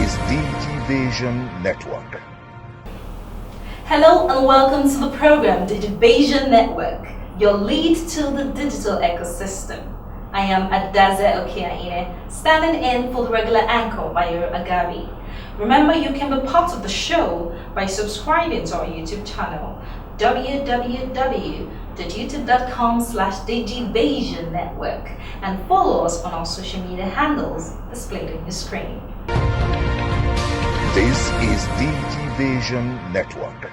is Digivation Network. Hello and welcome to the program Digivation Network, your lead to the digital ecosystem. I am Adaze Okiaine, standing in for the regular anchor, Bayo Agabi. Remember, you can be part of the show by subscribing to our YouTube channel, www.youtube.com/Digivation Network, and follow us on our social media handles displayed on your screen. This is Digivation Network.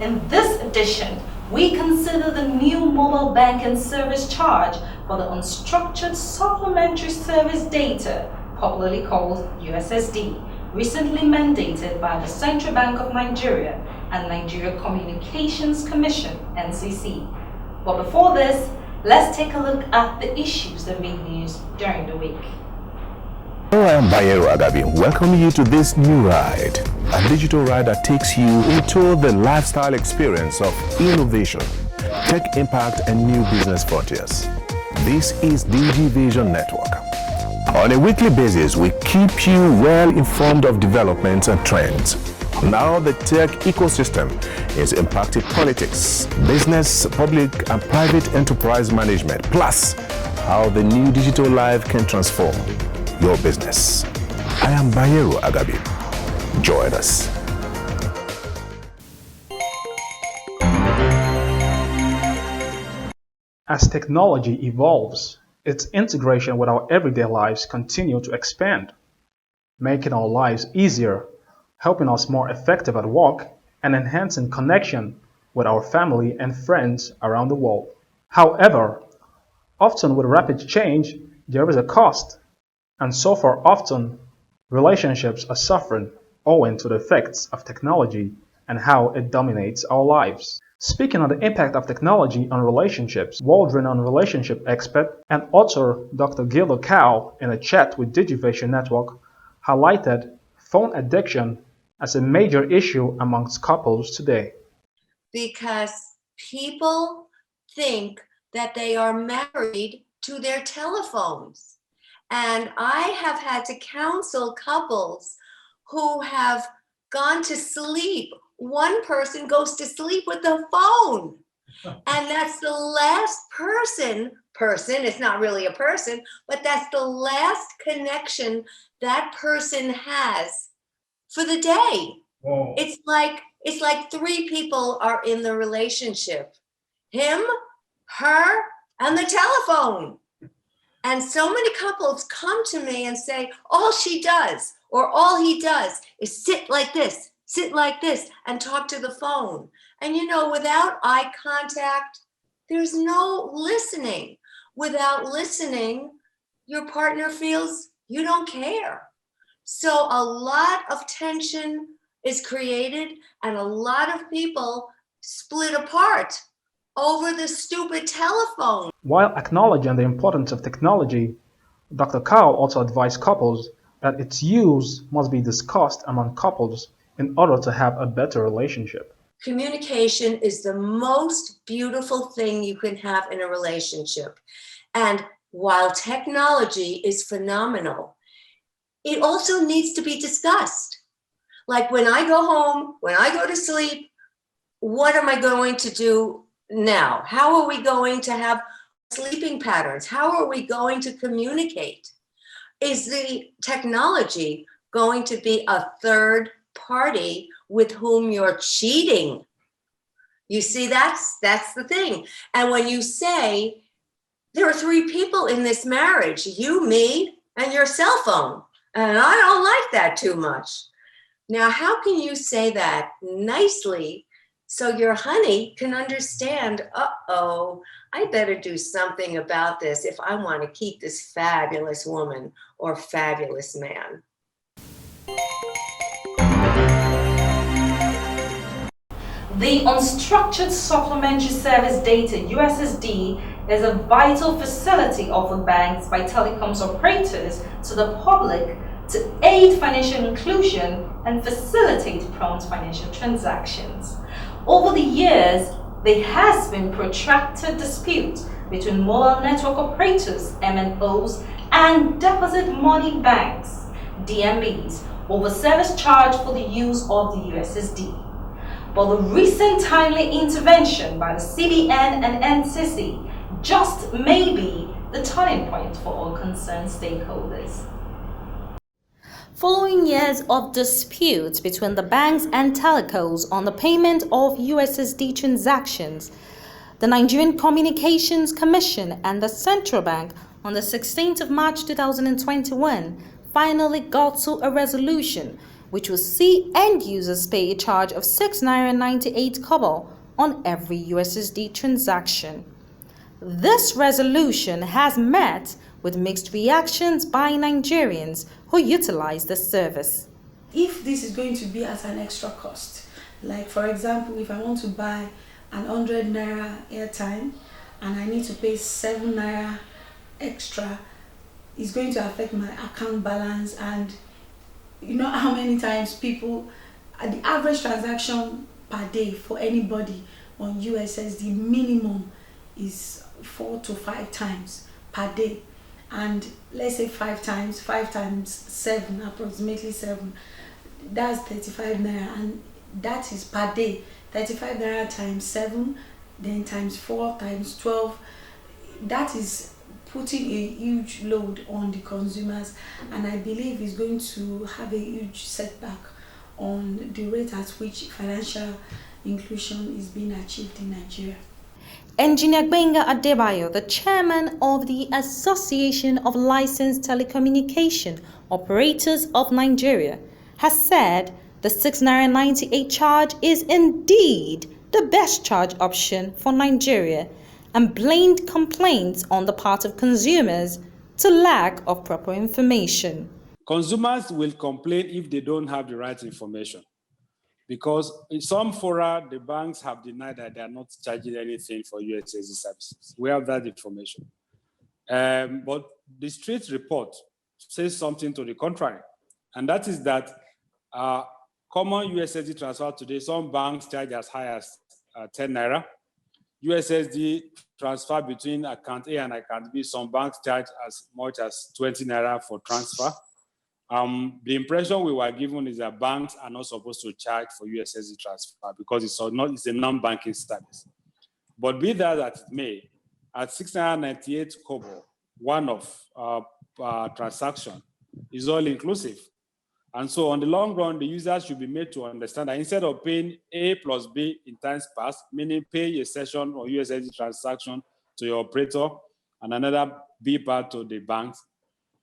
In this edition, we consider the new mobile banking service charge for the unstructured supplementary service data, popularly called USSD, recently mandated by the Central Bank of Nigeria and Nigeria Communications Commission, NCC. But before this, let's take a look at the issues that made news during the week. Hello, I am Bayero Agabi, welcoming you to this new ride, a digital ride that takes you into the lifestyle experience of innovation, tech impact, and new business frontiers. This is Digivation Network. On a weekly basis, we keep you well informed of developments and trends. Now the tech ecosystem is impacting politics, business, public and private enterprise management, plus how the new digital life can transform your business. I am Bayero Agabi. Join us. As technology evolves, its integration with our everyday lives continue to expand, making our lives easier, helping us more effective at work, and enhancing connection with our family and friends around the world. However, often with rapid change, there is a cost. And so far often, relationships are suffering owing to the effects of technology and how it dominates our lives. Speaking on the impact of technology on relationships, world-renowned relationship expert and author Dr. Gildo Cow, in a chat with Digivation Network, highlighted phone addiction as a major issue amongst couples today. Because people think that they are married to their telephones. And I have had to counsel couples who have gone to sleep. One person goes to sleep with the phone. And that's the last person, it's not really a person, but that's the last connection that person has for the day. Whoa. It's like three people are in the relationship. Him, her, and the telephone. And so many couples come to me and say, all she does or all he does is sit like this, and talk to the phone. And without eye contact, there's no listening. Without listening, your partner feels you don't care. So a lot of tension is created and a lot of people split apart over the stupid telephone. While acknowledging the importance of technology, Dr. Cow also advised couples that its use must be discussed among couples in order to have a better relationship. Communication is the most beautiful thing you can have in a relationship. And while technology is phenomenal, it also needs to be discussed. Like when I go home, when I go to sleep, what am I going to do now? How are we going to have sleeping patterns? How are we going to communicate? Is the technology going to be a third party with whom you're cheating? You see, that's the thing. And when you say there are three people in this marriage, you, me, and your cell phone, and I don't like that too much. Now, how can you say that nicely so your honey can understand, uh-oh, I better do something about this if I want to keep this fabulous woman or fabulous man? The Unstructured Supplementary Service Data, USSD, is a vital facility offered banks by telecoms operators to the public to aid financial inclusion and facilitate prompt financial transactions. Over the years, there has been protracted dispute between mobile network operators, MNOs, and deposit money banks, DMBs, over service charge for the use of the USSD. But the recent timely intervention by the CBN and NCC just may be the turning point for all concerned stakeholders. Following years of disputes between the banks and telcos on the payment of USSD transactions, the Nigerian Communications Commission and the Central Bank on the 16th of March 2021 finally got to a resolution which will see end users pay a charge of 6.98 naira on every USSD transaction. This resolution has met with mixed reactions by Nigerians who utilize the service. If this is going to be at an extra cost, like for example, if I want to buy an 100 naira airtime and I need to pay 7 naira extra, it's going to affect my account balance. And you know how many times people, the average transaction per day for anybody on USSD minimum is 4 to 5 times per day. And let's say 5 times 7, approximately 7, that's 35 naira, and that is per day. 35 naira times 7, then times 4 times 12, that is putting a huge load on the consumers, and I believe is going to have a huge setback on the rate at which financial inclusion is being achieved in Nigeria. Engineer Gbenga Adebayo, the chairman of the Association of Licensed Telecommunication Operators of Nigeria, has said the 6.98 naira charge is indeed the best charge option for Nigeria, and blamed complaints on the part of consumers to lack of proper information. Consumers will complain if they don't have the right information, because in some fora, the banks have denied that they are not charging anything for USSD services. We have that information. But the street report says something to the contrary, and that is that common USSD transfer today, some banks charge as high as 10 naira. USSD transfer between account A and account B, some banks charge as much as 20 naira for transfer. The impression we were given is that banks are not supposed to charge for USSD transfer because it's a non-banking service. But be that as it may, at 698 kobo, one-off transaction is all inclusive. And so on the long run, the users should be made to understand that instead of paying A plus B in times past, meaning pay a session or USSD transaction to your operator and another B part to the banks,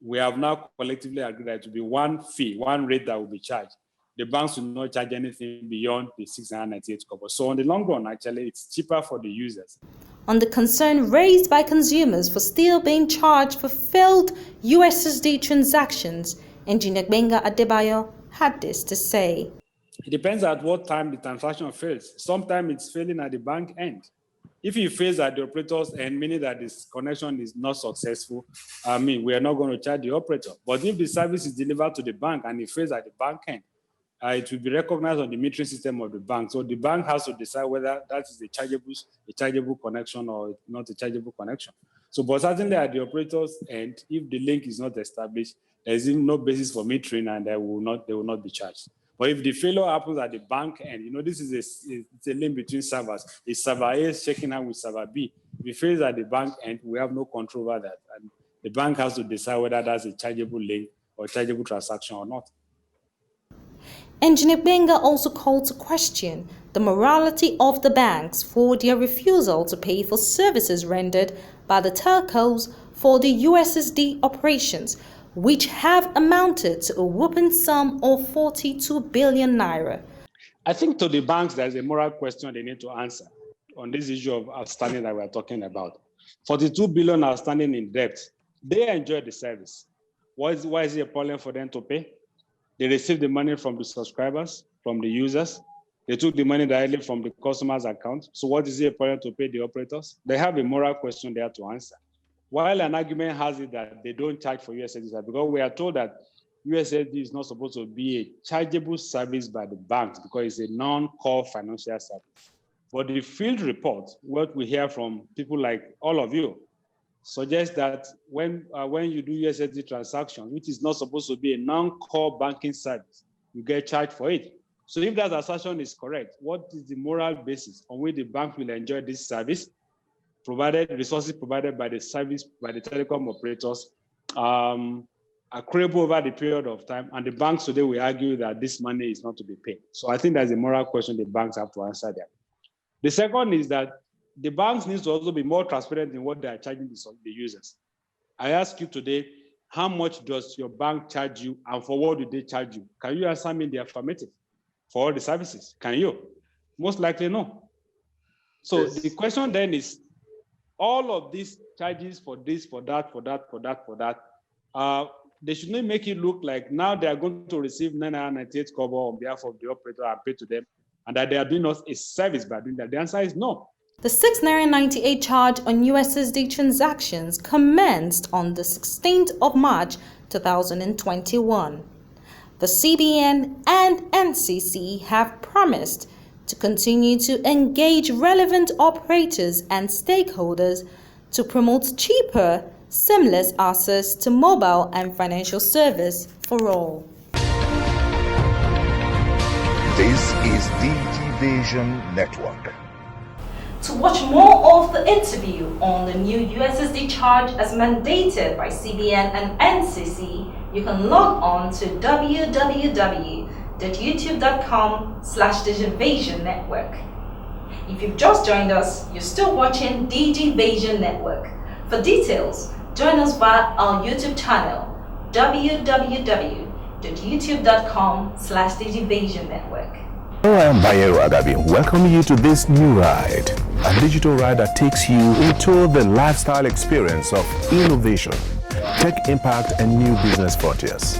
we have now collectively agreed that it will be one fee, one rate that will be charged. The banks will not charge anything beyond the 698 kobo. So on the long run, actually, it's cheaper for the users. On the concern raised by consumers for still being charged for failed USSD transactions, Engineer Gbenga Adebayo had this to say. It depends at what time the transaction fails. Sometimes it's failing at the bank end. If it fails at the operator's end, meaning that this connection is not successful, we are not going to charge the operator. But if the service is delivered to the bank and it fails at the bank end, it will be recognized on the metering system of the bank. So the bank has to decide whether that is a chargeable connection or not a chargeable connection. So, but certainly at the operator's end, if the link is not established, there is no basis for metering and they will not be charged. But if the failure happens at the bank end, this is it's a link between servers. If server A is checking out with server B, if it fails at the bank end, we have no control over that. And the bank has to decide whether that's a chargeable link or chargeable transaction or not. Engineer Gbenga also called to question the morality of the banks for their refusal to pay for services rendered by the telcos for the USSD operations, which have amounted to a whopping sum of 42 billion naira. I think to the banks, there's a moral question they need to answer on this issue of outstanding that we're talking about. 42 billion outstanding in debt. They enjoy the service. Why is it a problem for them to pay? They received the money from the subscribers, from the users. They took the money directly from the customer's account. So what is it a problem to pay the operators? They have a moral question there to answer. While an argument has it that they don't charge for USSD, because we are told that USSD is not supposed to be a chargeable service by the banks because it's a non-core financial service. But the field report, what we hear from people like all of you, suggests that when you do USSD transactions, which is not supposed to be a non-core banking service, you get charged for it. So if that assertion is correct, what is the moral basis on which the bank will enjoy this service, provided resources provided by the telecom operators, accruable over the period of time, and the banks today will argue that this money is not to be paid. So I think that's a moral question the banks have to answer there. The second is that the banks need to also be more transparent in what they are charging the users. I ask you today, how much does your bank charge you and for what do they charge you? Can you answer me in the affirmative for all the services? Can you? Most likely no. So yes. The question then is, all of these charges for this, for that, they should not make it look like now they are going to receive 998 kobo on behalf of the operator and pay to them, and that they are doing us a service by doing that. The answer is no. The 6.98 charge on USSD transactions commenced on the 16th of March 2021. The CBN and NCC have promised to continue to engage relevant operators and stakeholders to promote cheaper, seamless access to mobile and financial service for all. This is Digivation Network. To watch more of the interview on the new USSD charge as mandated by CBN and NCC, you can log on to www.youtube.com/Digivation Network. If you've just joined us, you're still watching Digivation Network. For details, join us via our YouTube channel, www.youtube.com/Digivation Network. Hello, I am Bayero Agabi. Welcome you to this new ride, a digital ride that takes you into the lifestyle experience of innovation, tech impact, and new business frontiers.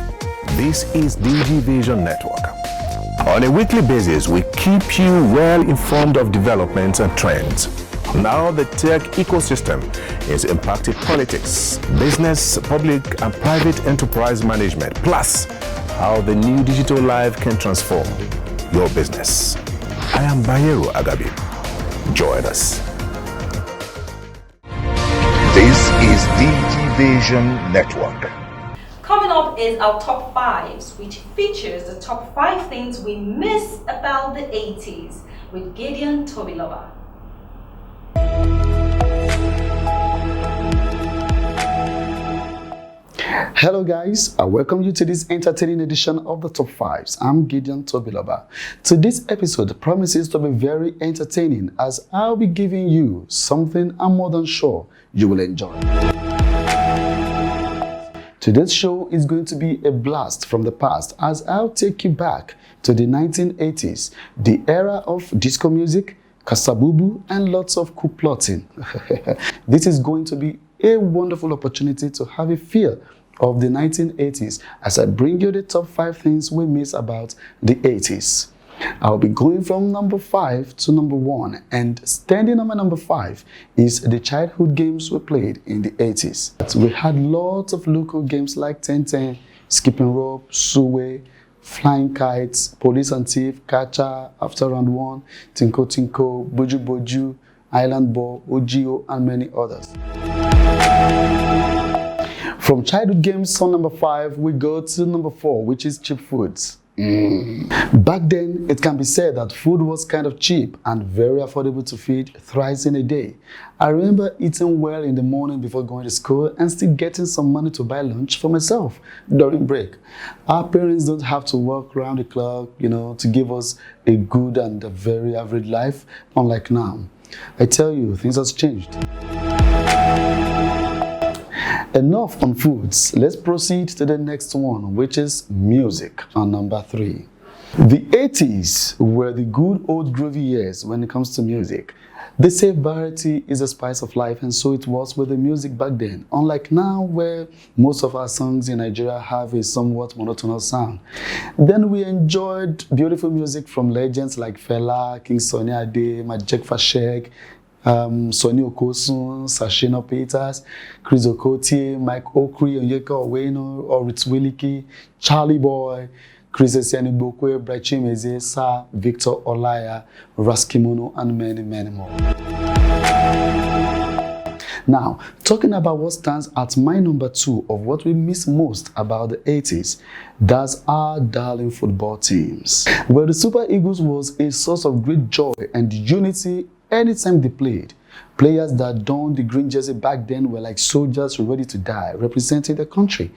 This is Digivation Network. On a weekly basis, we keep you well informed of developments and trends. Now the tech ecosystem is impacting politics, business, public and private enterprise management, plus how the new digital life can transform your business. I am Bayero Agabi. Join us. This is Digivation Network. Coming up is our top 5s, which features the top 5 things we miss about the 80s with Gideon Tobiloba. Hello guys, I welcome you to this entertaining edition of the Top 5s. I'm Gideon Tobiloba. Today's episode promises to be very entertaining as I'll be giving you something I'm more than sure you will enjoy. Today's show is going to be a blast from the past as I'll take you back to the 1980s, the era of disco music, kasabubu, and lots of coup plotting. This is going to be a wonderful opportunity to have a feel of the 1980s as I bring you the top 5 things we miss about the 80s. I'll be going from number 5 to number 1, and standing on my number 5 is the childhood games we played in the 80s. We had lots of local games like 10-10, skipping rope, suwe, flying kites, police and thief, catcher, after round 1, tinko tinko, boju boju, island ball, OGO, and many others. From childhood games on number 5, we go to number 4, which is cheap foods. Back then, it can be said that food was kind of cheap and very affordable to feed thrice in a day. I remember eating well in the morning before going to school and still getting some money to buy lunch for myself during break. Our parents don't have to work around the clock, to give us a good and a very average life, unlike now. I tell you, things have changed. Enough on foods. Let's proceed to the next one, which is music on number 3. The 80s were the good old groovy years when it comes to music. They say variety is a spice of life, and so it was with the music back then, unlike now where most of our songs in Nigeria have a somewhat monotonous sound. Then we enjoyed beautiful music from legends like Fela, King Sunny Ade, Majek Fashek, Sonny Okosun, Sashina Peters, Chris Okotie, Mike Okri, Onyeka Oweno, Oritz Wiliki, Charlie Boy, Chris Esiani Bokwe, Brachim Ezesa, Victor Olaya, Raskimono, and many, many more. Now, talking about what stands at my number 2 of what we miss most about the 80s, that's our darling football teams. Well, the Super Eagles was a source of great joy and unity anytime they played. Players that donned the green jersey back then were like soldiers ready to die, representing the country.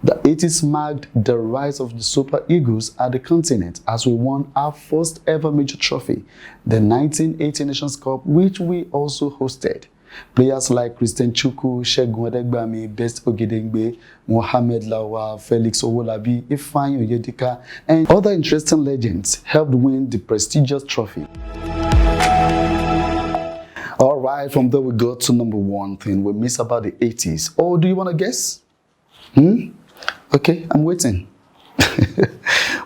The 80s marked the rise of the Super Eagles at the continent as we won our first ever major trophy, the 1980 Nations Cup, which we also hosted. Players like Christian Chukwu, Segun Odegbami, Best Ogedengbe, Mohamed Lawal, Felix Owolabi, Ifeanyi Oyedika, and other interesting legends helped win the prestigious trophy. All right, from there we go to number 1 thing we miss about the 80s. Oh, do you want to guess? Okay, I'm waiting.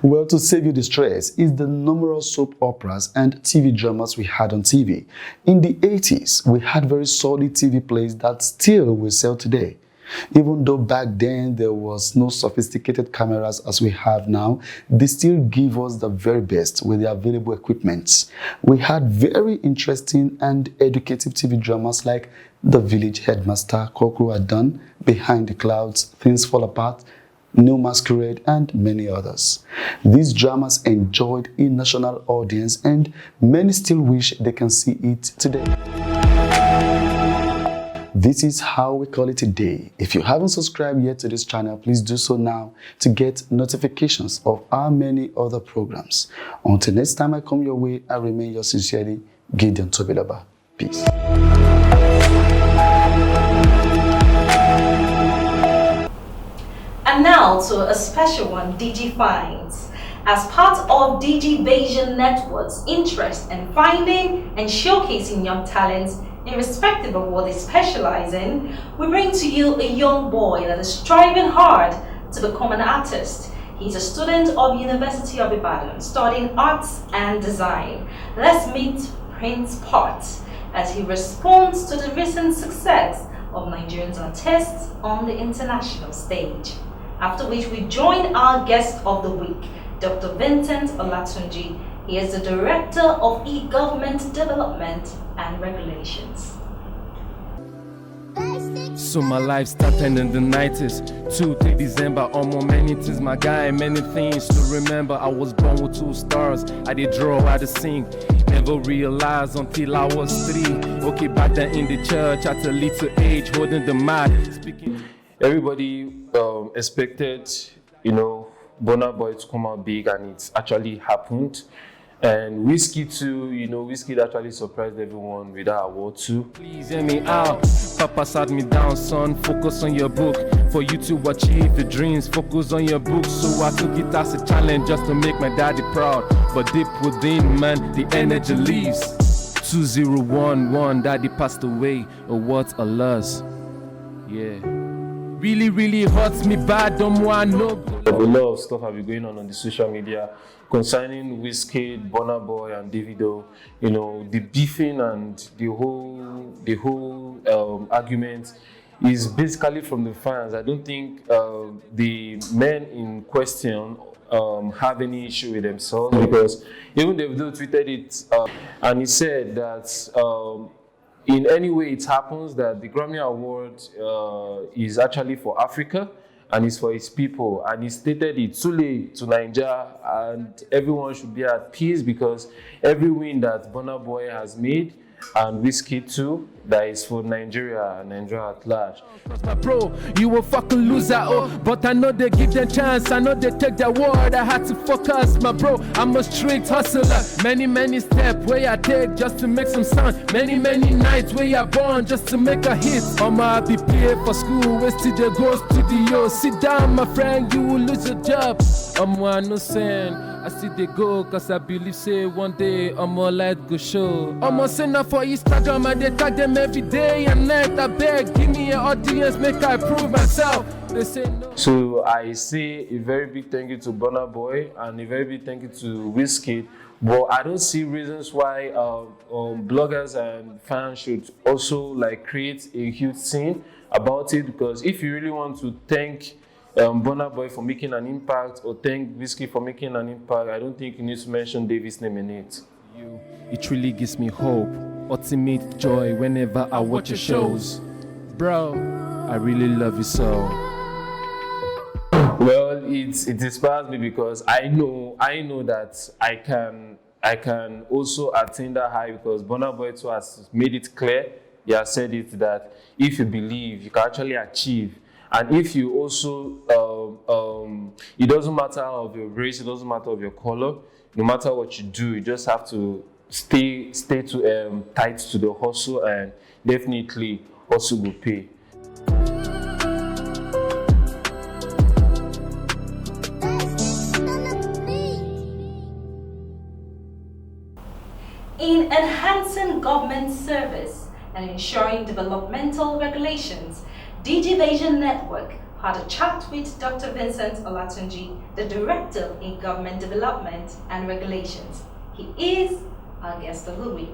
Well, to save you the stress is the numerous soap operas and TV dramas we had on TV. In the 80s, we had very solid TV plays that still we sell today. Even though back then there was no sophisticated cameras as we have now, they still give us the very best with the available equipment. We had very interesting and educative TV dramas like The Village Headmaster, Kokoro Adan, Behind the Clouds, Things Fall Apart, New Masquerade, and many others. These dramas enjoyed a national audience and many still wish they can see it today. This is how we call it today. If you haven't subscribed yet to this channel, please do so now to get notifications of our many other programs. Until next time I come your way, I remain yours sincerely, Gideon Tobilaba. Peace. And now to a special one, DG Finds. As part of Digivation Network's interest in finding and showcasing young talents, irrespective of what they specialize in, we bring to you a young boy that is striving hard to become an artist. He's a student of University of Ibadan, studying arts and design. Let's meet Prince Part as he responds to the recent success of Nigerian artists on the international stage. After which we join our guest of the week, Dr. Vincent Olatunji. He is the Director of E-Government Development and Regulations. So my life started in the 90s, 2 December, almost many things, my guy, many things to remember. I was born with 2 stars, I did draw, I did sing. Never realized until I was 3. Okay, back then in the church at a little age, holding the mic, speaking. Everybody expected, Burna Boy to come out big, and it's actually happened. And Whiskey too, Whiskey actually surprised everyone with that award too. Please hear me out. Papa sat me down, son, focus on your book. For you to achieve the dreams, focus on your book. So I took it as a challenge just to make my daddy proud. But deep within, man, the energy leaves. 2011, daddy passed away. Oh, what a loss. Yeah. Really hurts me bad, don't want no. A lot of stuff have been going on the social media concerning Wizkid, Burna Boy, and Davido. The beefing and the whole argument is basically from the fans. I don't think the men in question have any issue with themselves, because even Davido tweeted it and he said that. In any way it happens that the Grammy Award is actually for Africa and it's for its people, and he stated it's too late to Nigeria and everyone should be at peace, because every win that Burna Boy has made and Wizkid too, that is for Nigeria and Nigeria at large. My bro, you a fucking loser, but I know they give them chance, I know they take their word. I had to focus, my bro, I'm a strict hustler. Many steps where I take just to make some sound. Many nights where I born just to make a hit. I'ma be paid for school, wasted the go studio. Sit down, my friend, you will lose your job. I'm one no saying. I see they go, cause I believe say one day I'm all light go show. I'm a sinner for Instagram and they tag them every day and night. I beg, give me an audience, make I prove myself. They say no. So I say a very big thank you to Burna Boy and a very big thank you to Wizkid. But I don't see reasons why bloggers and fans should also create a huge scene about it, because if you really want to thank Burna Boy for making an impact or thank Wizkid for making an impact, I don't think you need to mention David's name in it. It really gives me hope, ultimate joy whenever I watch your shows. Bro, I really love you so. Well, it inspires me because I know that I can also attain that high because Burna Boy too has made it clear. He has said it that if you believe, you can actually achieve. And if you also, it doesn't matter of your race, it doesn't matter of your color, no matter what you do, you just have to stay to tight to the hustle, and definitely hustle will pay. In enhancing government service and ensuring developmental regulations, Digivation Network had a chat with Dr. Vincent Olatunji, the Director in Government Development and Regulations. He is our guest of the week.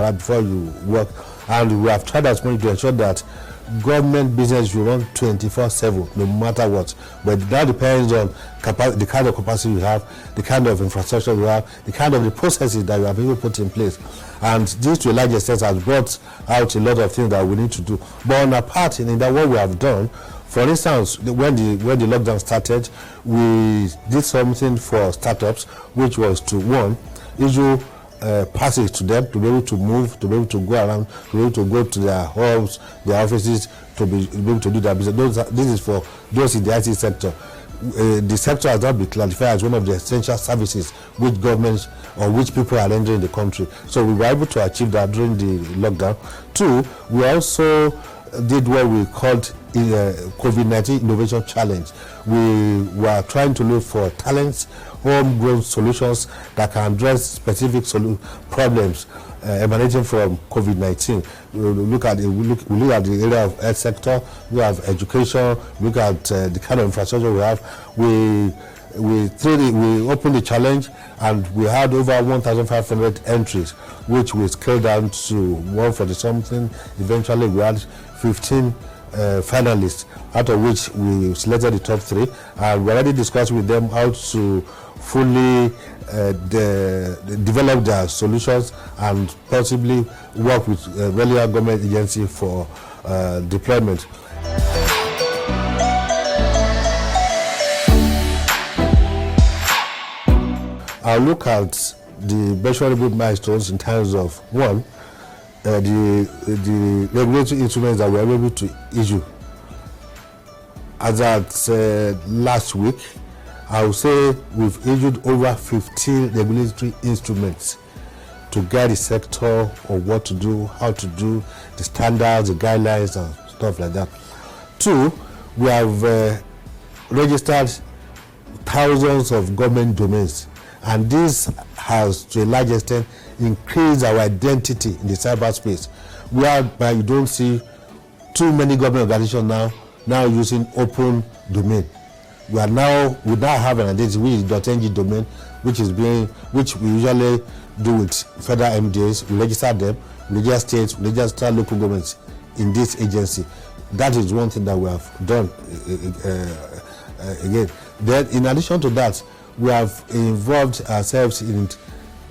Before you work, and we have tried as much to ensure that government business will run 24/7 no matter what, but that depends on the kind of capacity you have, the kind of infrastructure you have, the kind of the processes that you have even put in place, and this to a large extent has brought out a lot of things that we need to do. But on our part in that, what we have done, for instance, when the lockdown started, we did something for startups, which was to issue passage to them to be able to move, to be able to go around, to be able to go to their homes, their offices, to be able to do their business. This is for those in the IT sector. The sector has not been classified as one of the essential services which governments or which people are rendering in the country. So we were able to achieve that during the lockdown. Two, we also did what we called COVID-19 Innovation Challenge. We were trying to look for talents, homegrown solutions that can address specific problems emanating from COVID-19. We look at the area of health sector, we have education, we look at the kind of infrastructure we have. We opened the challenge and we had over 1,500 entries, which we scaled down to 140 something. Eventually we had 15 finalists, out of which we selected the top 3, and we already discussed with them how to fully develop their solutions and possibly work with relevant government agency for deployment. I'll look at the measurable milestones in terms of one, the regulatory instruments that we are able to issue. As at last week, I would say we've issued over 15 regulatory instruments to guide the sector on what to do, how to do, the standards, the guidelines, and stuff like that. Two, we have registered thousands of government domains, and this has, to a large extent, increased our identity in the cyberspace, whereby you don't see too many government organizations now now using open domain. We now have an identity which is .ng domain, which we usually do with federal MDAs. We register them, we register states, we register local governments in this agency. That is one thing that we have done again. Then, in addition to that, we have involved ourselves in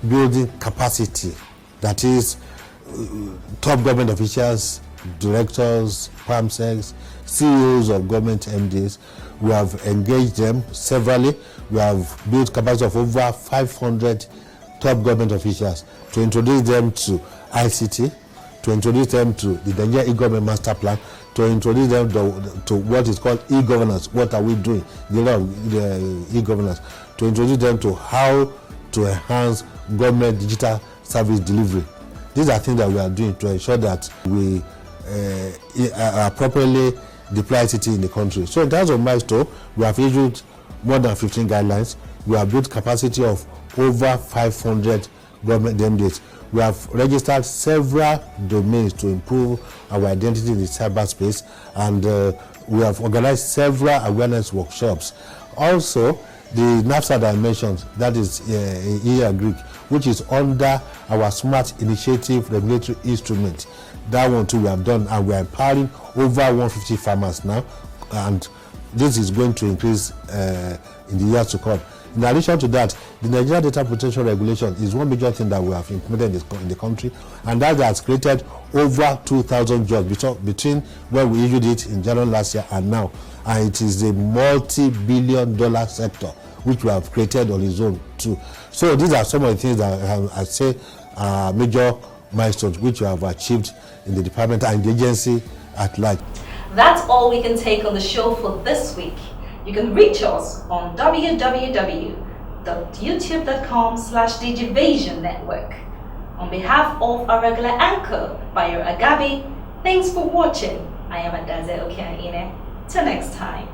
building capacity. That is, top government officials, directors, PAMSECs, CEOs of government MDs. We have engaged them severally. We have built capacity of over 500 top government officials to introduce them to ICT, to introduce them to the Nigeria e-government master plan, to introduce them to what is called e-governance. What are we doing? The e-governance. To introduce them to how to enhance government digital service delivery. These are things that we are doing to ensure that we properly deploy ICT in the country. So in terms of milestone, we have issued more than 15 guidelines. We have built capacity of over 500 government MDs. We have registered several domains to improve our identity in the cyberspace, and we have organized several awareness workshops. Also, the NAFSA that I mentioned, that is Greek, which is under our Smart Initiative regulatory instrument. That one too we have done, and we are empowering over 150 farmers now, and this is going to increase in the years to come. In addition to that, the Nigeria Data Protection Regulation is one major thing that we have implemented in the country, and that has created over 2,000 jobs between when we issued it in January last year and now. And it is a multi-billion-dollar sector which we have created on its own too. So these are some of the things that I say are major milestones which we have achieved in the department and the agency at large. That's all we can take on the show for this week. You can reach us on www.youtube.com/Digivation Network. On behalf of our regular anchor, Bayo Agabi, thanks for watching. I am Adaze Okeanine. Till next time.